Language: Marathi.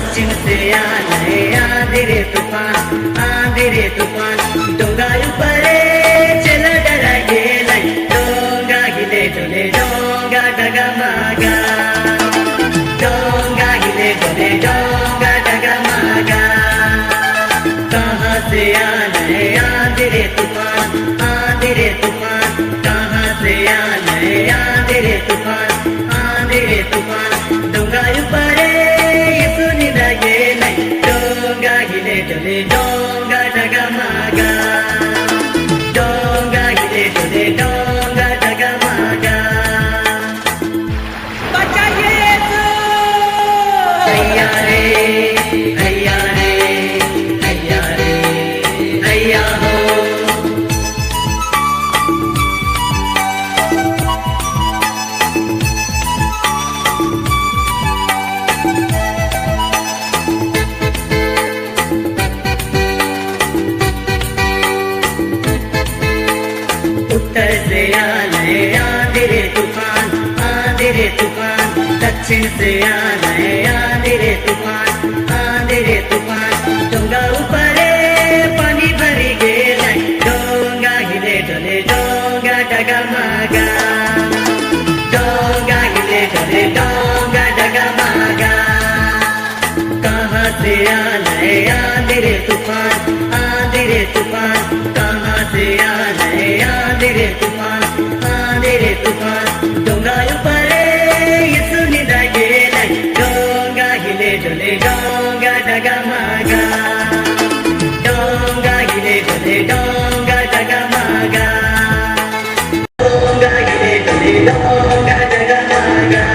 पश्चिम से आए आंधी रे तूफान डोंगायु परे चला डरा गेला डोंगा हिले डोले डोंगा डगमगा डोंगा हिले डोले डोंगा डगमगा कहाँ से आए आंधी रे तूफान कहाँ से आए आंधी रे तूफान डोंगायु परे सुनी लगे नहीं डोंगा हिले डोले डोंगा डगमगा डोंगा हिले डोले डोंगा डगमगा बचाइए हैया रे हैया रे हैया रे हैया हो उत्तर से आए आंधी रे तूफान दक्षिण से आए आंधी रे तूफान डोंगा ऊपरे पानी भरी गेला डोंगा हिले डोले डोंगा डगमगा डोंगा हिले डोले डोंगा डगमगा कहाँ से आए आंधी रे तूफान कहाँ से आए आंधी रे तूफान डोंगायु परे सुनी लगे डोंगा हिले डोले डोंगा डगमगा डोंगा हिले डोले डोंगा डगमगा डोंगा हिले डोले डोंगा डगमगा